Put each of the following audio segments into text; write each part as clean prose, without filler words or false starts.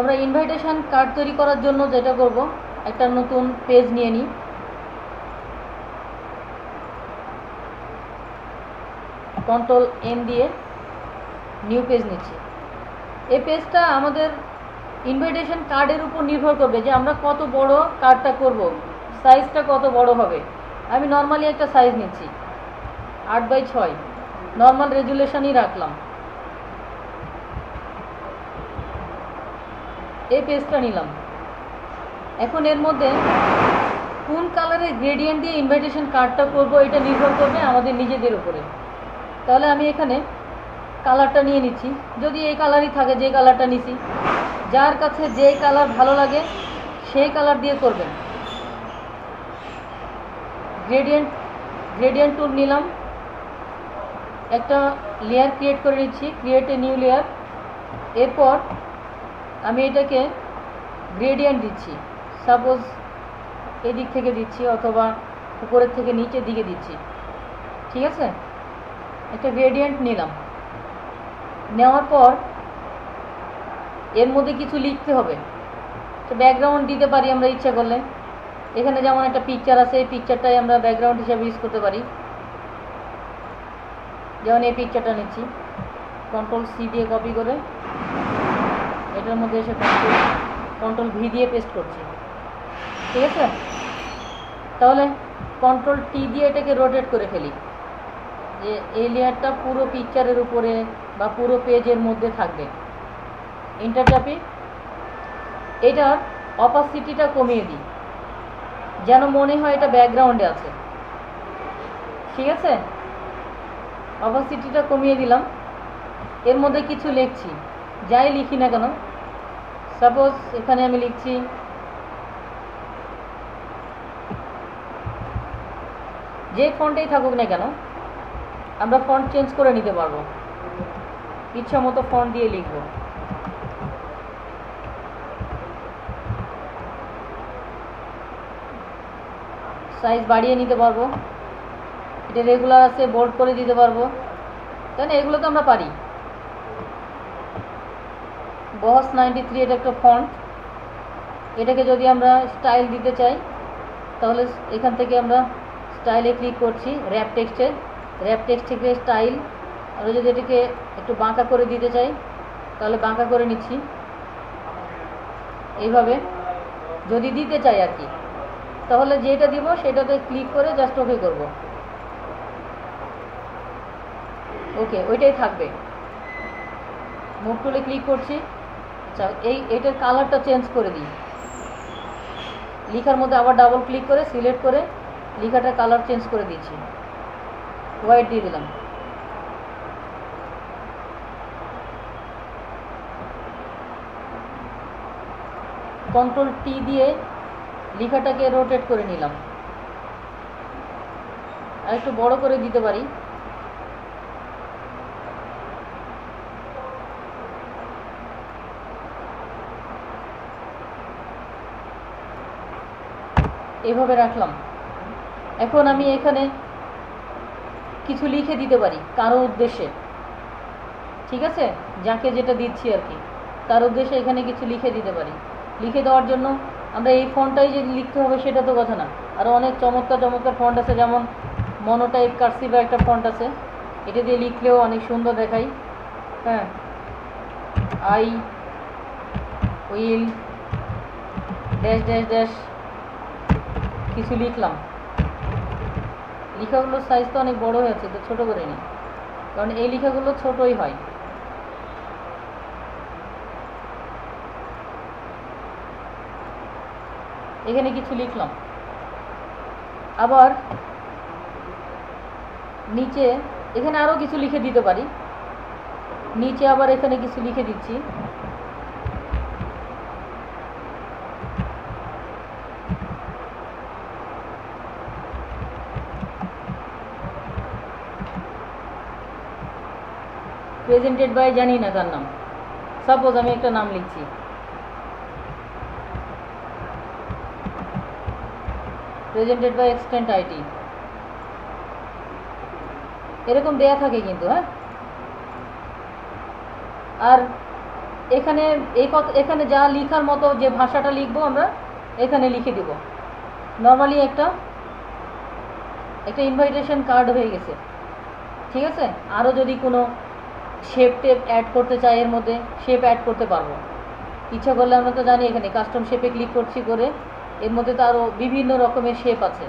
আমরা invitation card তৈরি করার জন্য যেটা করব, একটা নতুন পেজ নিয়ে নিই। কন্ট্রোল এন দিয়ে নিউ পেজ নিচ্ছি। এই পেজটা আমাদের ইনভাইটেশন কার্ডের উপর নির্ভর করবে যে আমরা কত বড় কার্ডটা করব, সাইজটা কত বড় হবে। আমি নর্মালি একটা সাইজ নিচ্ছি 8x6, নর্মাল রেজুলেশনই রাখলাম। এই পেজটা নিলাম। এখন এর মধ্যে কোন কালারের গ্রেডিয়েন্ট দিয়ে ইনভাইটেশন কার্ডটা করব এটা নির্ভর করবে আমাদের নিজেদের উপরে। তাহলে আমি এখানে কালারটা নিয়ে নিচ্ছি, যদি এই কালারই থাকে যে কালারটা নিছি। যার কাছে যেই কালার ভালো লাগে সেই কালার দিয়ে করবেন। গ্রেডিয়েন্ট টুল নিলাম, একটা লেয়ার ক্রিয়েট করে নিচ্ছি, ক্রিয়েট এ নিউ লেয়ার। এরপর আমি এটাকে গ্রেডিয়েন্ট দিচ্ছি, সাপোজ এই দিক থেকে দিচ্ছি অথবা উপরের থেকে নিচের দিকে দিচ্ছি, ঠিক আছে। একটা গ্রেডিয়েন্ট নিলাম, নেওয়ার পর এর মধ্যে কিছু লিখতে হবে। তো ব্যাকগ্রাউন্ড দিতে পারি আমরা ইচ্ছা করলে। এখানে যেমন একটা পিকচার আছে, এই পিকচারটাই আমরা ব্যাকগ্রাউন্ড হিসেবে ইউজ করতে পারি। যেমন এই পিকচারটা নিচ্ছি, কন্ট্রোল সি দিয়ে কপি করে এটার মধ্যে এসে কন্ট্রোল ভি দিয়ে পেস্ট করছি, ঠিক আছে। তাহলে কন্ট্রোল টি দিয়ে এটাকে রোটেট করে ফেলি, যে এই লেয়ারটা পুরো পিকচারের উপরে বা পুরো পেজের মধ্যে থাকবে। এন্টার চাপি, এটার অপাসিটিটা কমিয়ে দিই যেন মনে হয় এটা ব্যাকগ্রাউন্ডে আছে, ঠিক আছে। অপাসিটিটা কমিয়ে দিলাম। এর মধ্যে কিছু লিখছি, যাই লিখি না কেন, সাপোজ এখানে আমি লিখছি যে ফন্টেই থাকুক না কেন আমরা ফন্ট চেঞ্জ করে নিতে পারবো, ইচ্ছা মতো ফন্ট দিয়ে লিখব। সাইজ বাড়িয়ে নিতে পারবো, এটা রেগুলার আছে বোল্ড করে দিতে পারবো, তাই না। এগুলো তো আমরা পারি। বস 93 এটা একটা ফন্ট। এটাকে যদি আমরা স্টাইল দিতে চাই তাহলে এখান থেকে আমরা স্টাইলে ক্লিক করছি, র্যাপ টেক্সট থেকে স্টাইল। আমরা যদি এটাকে একটু বাঁকা করে দিতে চাই তাহলে বাঁকা করে নিচ্ছি, এইভাবে যদি দিতে চাই আর কি। তাহলে যেটা দিব সেটাতে ক্লিক করে জাস্ট ওকে করব, ওকে ওইটাই থাকবে। মুভ টুলে ক্লিক করছি। আচ্ছা, এইটার কালারটা চেঞ্জ করে দিই। লেখার মধ্যে আবার ডাবল ক্লিক করে সিলেক্ট করে লেখাটার কালার চেঞ্জ করে দিচ্ছি, হোয়াইট দিয়ে দিলাম। কন্ট্রোল টি দিয়ে লেখাটাকে রোটেট করে নিলাম, আর একটু বড় করে দিতে পারি। এভাবে রাখলাম। এখন আমি এখানে কিছু লিখে দিতে পারি কারো উদ্দেশ্যে, ঠিক আছে, যাকে যেটা দিচ্ছি আর কি তার উদ্দেশ্যে এখানে কিছু লিখে দিতে পারি। লিখে দেওয়ার জন্য আমরা এই ফন্টটাই যে লিখতে হবে সেটা তো কথা না, আরও অনেক চমৎকার চমৎকার ফন্ট আছে, যেমন মনোটাইপ কার্সিভ একটা ফন্ট আছে, এটা দিয়ে লিখলেও অনেক সুন্দর দেখাই। হ্যাঁ, I will dash dash dash কিছু লিখলাম। লেখাগুলোর সাইজ তো অনেক বড় হয়ে আছে, তো ছোটো করে নিই, কারণ এই লেখাগুলো ছোটই হয়। এখানে কিছু লিখলাম। আবার নিচে এখানে আরও কিছু লিখে দিতে পারি, নিচে আবার এখানে কিছু লিখে দিচ্ছি। প্রেজেন্টেড বাই জানি না তার নাম, সাপোজ আমি একটা নাম লিখছি, প্রেজেন্টেড বাই এক্সটেন্ট আইটি, এরকম দেয়া থাকে কিন্তু। হ্যাঁ, আর এখানে এখানে যা লেখার মতো যে ভাষাটা লিখবো আমরা এখানে লিখে দিব। নর্মালি একটা ইনভাইটেশন কার্ড হয়ে গেছে। ঠিক আছে, আরও যদি কোনো শেপ টেপ অ্যাড করতে চাই এর মধ্যে শেপ অ্যাড করতে পারবো। ইচ্ছা করলে আমরা তো জানি এখানে কাস্টম শেপে ক্লিক করছি করে এর মধ্যে তো আরও বিভিন্ন রকমের শেপ আছে।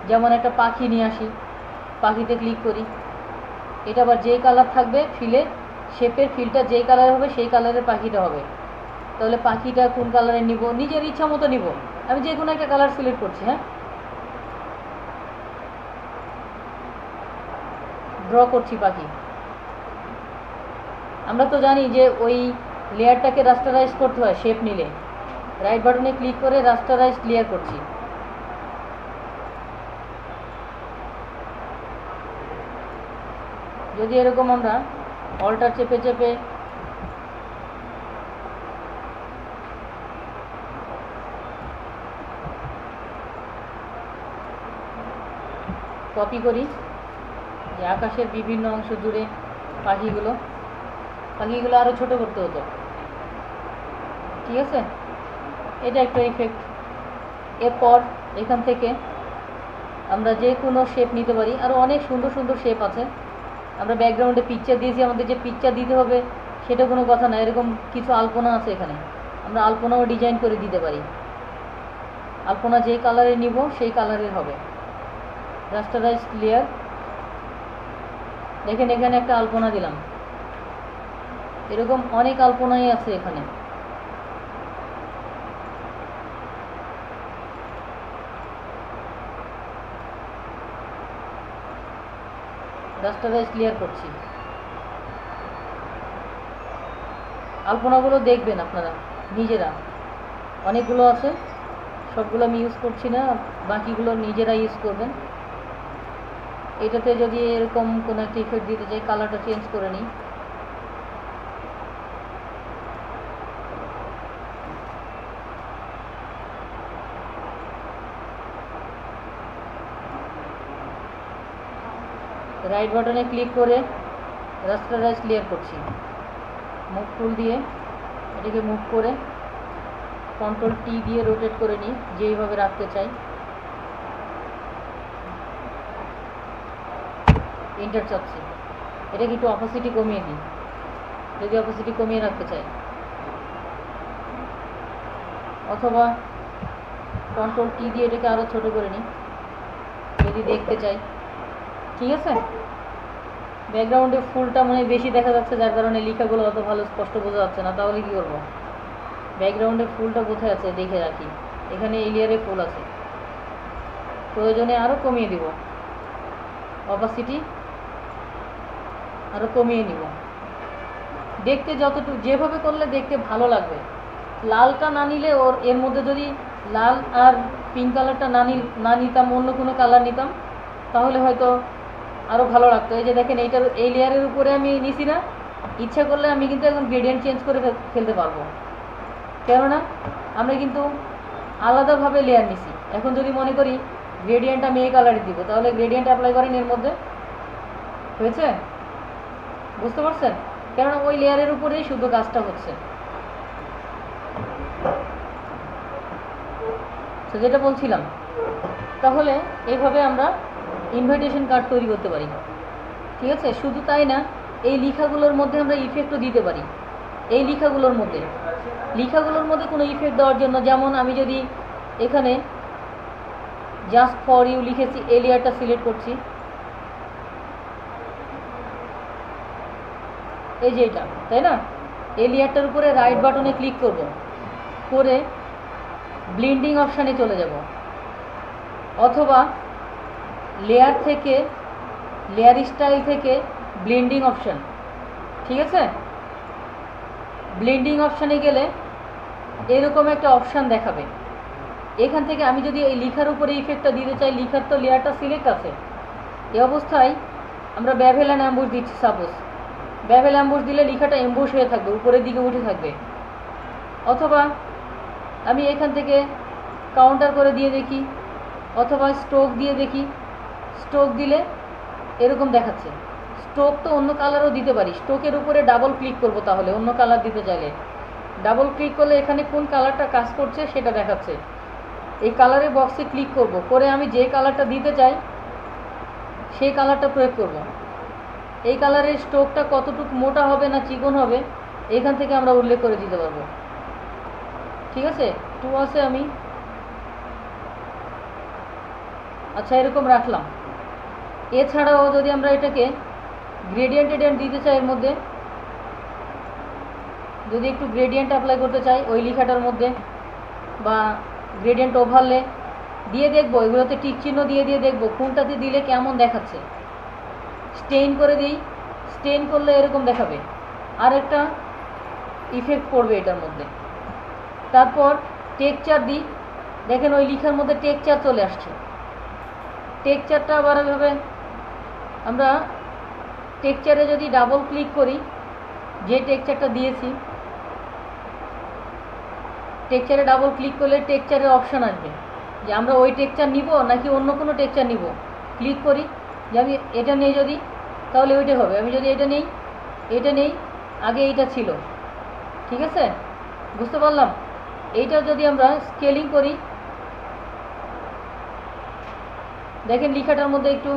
যেমন একটা পাখি নিয়ে আসি, পাখিতে ক্লিক করি, এটা আবার যেই কালার থাকবে ফিলে শেপের ফিলটা যেই কালার হবে সেই কালারের পাখিটা হবে। তাহলে পাখিটা কোন কালারের নিব, নিজের ইচ্ছা মতো নিব। আমি যে কোনো একটা কালার সিলেক্ট করছি। হ্যাঁ, ড্র করছি পাখি। আমরা তো জানি যে ওই লেয়ারটাকে রাস্টারাইজ করতে হয় শেপ নিলে। রাইট বাটনে ক্লিক করে রাস্টারাইজ লেয়ার করছি। যদি এরকম আমরা অল্টার চেপে চেপে কপি করি যে আকাশের বিভিন্ন অংশ জুড়ে পাখিগুলো আরও ছোট করতে হতো। ঠিক আছে, এটা একটা ইফেক্ট। এরপর এখান থেকে আমরা যে কোনো শেপ নিতে পারি, আরও অনেক সুন্দর সুন্দর শেপ আছে। আমরা ব্যাকগ্রাউন্ডে পিকচার দিয়েছি, আমাদের যে পিকচার দিতে হবে সেটা কোনো কথা না। এরকম কিছু আলপনা আছে এখানে, আমরা আলপনাও ডিজাইন করে দিতে পারি। আলপনা যেই কালারে নিব সেই কালারের হবে। রাস্টারাইজ লেয়ার, দেখেন এখানে একটা আলপনা দিলাম। এরকম অনেক আলপনাই আছে এখানে। রাস্টারাইজ ক্লিয়ার করছি। আলপনাগুলো দেখবেন আপনারা নিজেরা, অনেকগুলো আছে, সবগুলো আমি ইউজ করছি না, বাকিগুলো নিজেরা ইউজ করবেন। এটাতে যদি এরকম কোনো একটা ইফেক্ট দিতে চাই, কালারটা চেঞ্জ করে নিই। রাইট বাটনে ক্লিক করে রাস্টারাইজ ক্লিয়ার করছি। মুভ টুল দিয়ে এটাকে মুভ করে কন্ট্রোল টি দিয়ে রোটেট করে নিই যেইভাবে রাখতে চাই। এন্টার চাপছি। এটাকে একটু অপাসিটি কমিয়ে দিই যদি অপাসিটি কমিয়ে রাখতে চাই, অথবা কন্ট্রোল টি দিয়ে এটাকে আরও ছোট করে নিই যদি দেখতে চাই। ঠিক আছে, ব্যাকগ্রাউন্ডে ফুলটা মানে বেশি দেখা যাচ্ছে, যার কারণে লেখাগুলো অত ভালো স্পষ্ট বোঝা যাচ্ছে না। তাহলে কি করব, ব্যাকগ্রাউন্ডে ফুলটা কোথায় আছে দেখে রাখি। এখানে এই লেয়ারে ফুল আছে, প্রয়োজনে আরও কমিয়ে দিব, অপাসিটি আরও কমিয়ে নিব। দেখতে যতটুকু যেভাবে করলে দেখতে ভালো লাগবে। লালটা না নিলে এর মধ্যে যদি লাল আর পিঙ্ক কালারটা না নিতাম, অন্য কোনো কালার নিতাম, তাহলে হয়তো আরও ভালো লাগতো। এই যে দেখেন এই লেয়ারের উপরে আমি নিছি না, ইচ্ছা করলে আমি কিন্তু এখন গ্রেডিয়েন্ট চেঞ্জ করে ফেলতে পারবো, কেননা আমরা কিন্তু আলাদাভাবে লেয়ার নিছি। এখন যদি মনে করি গ্রেডিয়েন্ট আমি এই কালারে দিব, তাহলে গ্রেডিয়েন্ট অ্যাপ্লাই করেন এর মধ্যে, হয়েছে? বুঝতে পারছেন? কেননা ওই লেয়ারের উপরেই শুধু কাজটা হচ্ছে। তো যেটা বলছিলাম, তাহলে এইভাবে আমরা ইনভাইটেশন কার্ড তৈরি করতে পারি। ঠিক আছে, শুধু তাই না, এই লেখাগুলোর মধ্যে আমরা ইফেক্টও দিতে পারি। এই লেখাগুলোর মধ্যে কোনো ইফেক্ট দেওয়ার জন্য, যেমন আমি যদি এখানে জাস্ট ফর ইউ লিখেছি, এই লেয়ারটা সিলেক্ট করছি, এই যে এটা, তাই না? এই লেয়ারটার উপরে রাইট বাটনে ক্লিক করব, করে ব্লেন্ডিং অপশানে চলে যাব, অথবা লেয়ার থেকে লেয়ার স্টাইল থেকে ব্লেন্ডিং অপশান। ঠিক আছে, ব্লেন্ডিং অপশানে গেলে এরকম একটা অপশান দেখাবে। এখান থেকে আমি যদি এই লেখার উপরে ইফেক্টটা দিতে চাই, লেখার তো লেয়ারটা সিলেক্ট আছে, এই অবস্থায় আমরা ব্যাভেল অ্যান্ড অ্যাম্বুশ দিচ্ছি। সাপোজ ব্যাভেল অ্যাম্বুশ দিলে লেখাটা এম্বুশ হয়ে থাকবে, উপরের দিকে উঠে থাকবে। অথবা আমি এখান থেকে কাউন্টার করে দিয়ে দেখি, অথবা স্ট্রোক দিয়ে দেখি। স্ট্রোক দিলে এরকম দেখাচ্ছে, স্ট্রোক তো অন্য কালারও দিতে পারি, স্ট্রোকের উপরে ডাবল ক্লিক করব, তাহলে অন্য কালার দিতে চাইলে ডাবল ক্লিক করলে এখানে কোন কালারটা কাজ করছে সেটা দেখাচ্ছে। এই কালারের বক্সে ক্লিক করব, করে আমি যে কালারটা দিতে চাই সেই কালারটা প্রয়োগ করব। এই কালারের স্ট্রোকটা কতটুকু মোটা হবে না চিকন হবে এখান থেকে আমরা উল্লেখ করে দিতে পারবো। ঠিক আছে, টু আছে আমি, আচ্ছা এরকম রাখলাম। এছাড়াও যদি আমরা এটাকে গ্রেডিয়েন্ট দিতে চাই, এর মধ্যে যদি একটু গ্রেডিয়েন্ট অ্যাপ্লাই করতে চাই ওই লেখাটার মধ্যে, বা গ্রেডিয়েন্ট ওভারলে দিয়ে দেখবো, এগুলোতে টিক চিহ্ন দিয়ে দিয়ে দেখবো কোনটাতে দিলে কেমন দেখাচ্ছে। স্টেইন করে দিই, স্টেইন করলে এরকম দেখাবে, আর একটা ইফেক্ট পড়বে এটার মধ্যে। তারপর টেক্সচার দিই, দেখেন ওই লেখার মধ্যে টেক্সচার চলে আসছে। টেক্সচারটা আবার এভাবে আমরা টেক্সচারে যদি ডাবল ক্লিক করি, যে টেক্সচারটা দিয়েছি টেক্সচারে ডাবল ক্লিক করলে টেক্সচারের অপশান আসবে যে আমরা ওই টেক্সচার নিব নাকি অন্য কোনো টেক্সচার নিব। ক্লিক করি যে আমি এটা নেই যদি, তাহলে ওইটা হবে। আমি যদি এটা নেই, এটা নেই, আগে এইটা ছিল। ঠিক আছে, বুঝতে পারলাম। এইটা যদি আমরা স্কেলিং করি, দেখেন লেখাটার মধ্যে একটু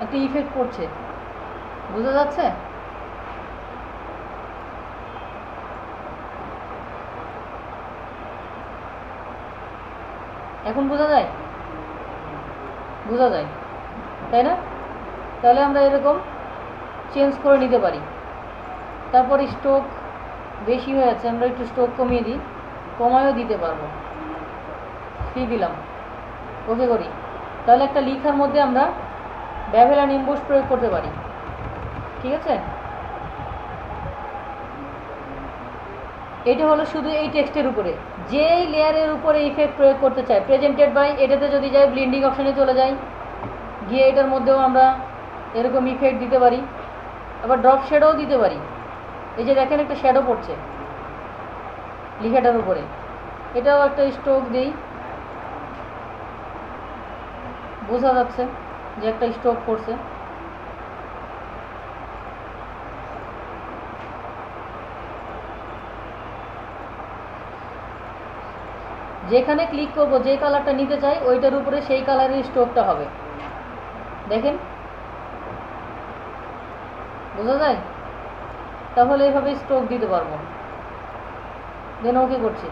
একটা ইফেক্ট পড়ছে, বোঝা যাচ্ছে? এখন বোঝা যায়? বোঝা যায়, তাই না? তাহলে আমরা এরকম চেঞ্জ করে নিতে পারি। তারপর স্ট্রোক বেশি হয়ে যাচ্ছে, আমরা একটু স্ট্রোক কমিয়ে দিই, কমায়ও দিতে পারবো। ফ্রি দিলাম, ওকে করি। তাহলে একটা লেখার মধ্যে আমরা ব্যাভেলান এমবোস প্রয়োগ করতে পারি। ঠিক আছে, এটা হলো শুধু এই টেক্সটের উপরে। যেই লেয়ারের উপরে ইফেক্ট প্রয়োগ করতে চাই, প্রেজেন্টেড বাই, এটাতে যদি যাই ব্লেন্ডিং অপশানে চলে যাই, গিয়ে এটার মধ্যেও আমরা এরকম ইফেক্ট দিতে পারি। আবার ড্রপ শ্যাডোও দিতে পারি। এই যে দেখেন একটা শ্যাডো পড়ছে লেখাটার উপরে, এটাও একটা স্ট্রোক দিই, বোঝা যাচ্ছে যে একটা স্ট্রোক পড়ছে। যেখানে ক্লিক করব, যে কালারটা নিতে চাই ওইটার উপরে সেই কালারের স্ট্রোকটা হবে। দেখেন বোঝা যায়? তাহলে এইভাবে স্ট্রোক দিতে পারবো। দেন ওকে করছি।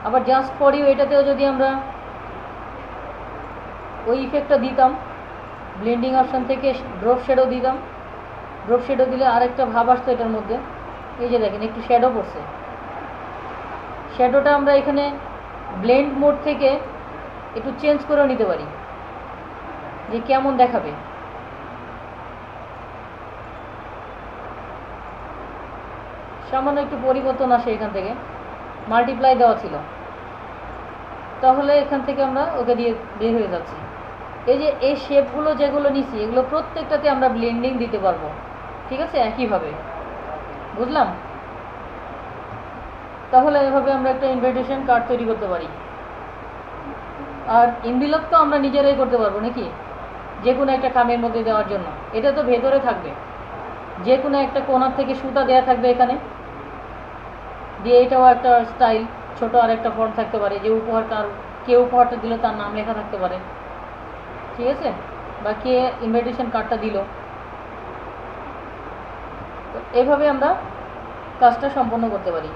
আবার জাস্ট ফর ইউ, এটাতেও যদি আমরা ওই ইফেক্টটা দিতাম, ব্লেন্ডিং অপশান থেকে ড্রপ শ্যাডো দিতাম, ড্রপ শ্যাডো দিলে আরেকটা ভাব আসতো এটার মধ্যে। এই যে দেখেন একটু শ্যাডো পড়ছে। শ্যাডোটা আমরা এখানে ব্লেন্ড মোড থেকে একটু চেঞ্জ করেও নিতে পারি যে কেমন দেখাবে। সামান্য একটু পরিবর্তন আসে এখান থেকে, মাল্টিপ্লাই দেওয়া ছিল, তাহলে এখান থেকে আমরা ওকে দিয়ে বের হয়ে যাচ্ছি। এই যে এই শেপগুলো যেগুলো নিছি এগুলো প্রত্যেকটাতে আমরা ব্লেন্ডিং দিতে পারবো। ঠিক আছে, একইভাবে। বুঝলাম? তাহলে এভাবে আমরা একটা ইনভিটেশন কার্ড তৈরি করতে পারি। আর এনভেলপ তো আমরা নিজেরাই করতে পারবো নাকি, যে কোনো একটা কামের মধ্যে দেওয়ার জন্য। এটা তো ভেতরে থাকবে, যে কোনো একটা কোণার থেকে সুতা দেওয়া থাকবে এখানে দিয়ে। এটাও একটা স্টাইল, ছোট আর একটা ফন্ট থাকতে পারে, যে উপহার কে উপহারটা দিল তার নাম লেখা থাকতে পারে। ঠিক আছে, বা কে ইনভিটেশন কার্ডটা দিল। তো এভাবে আমরা কাজটা সম্পন্ন করতে পারি।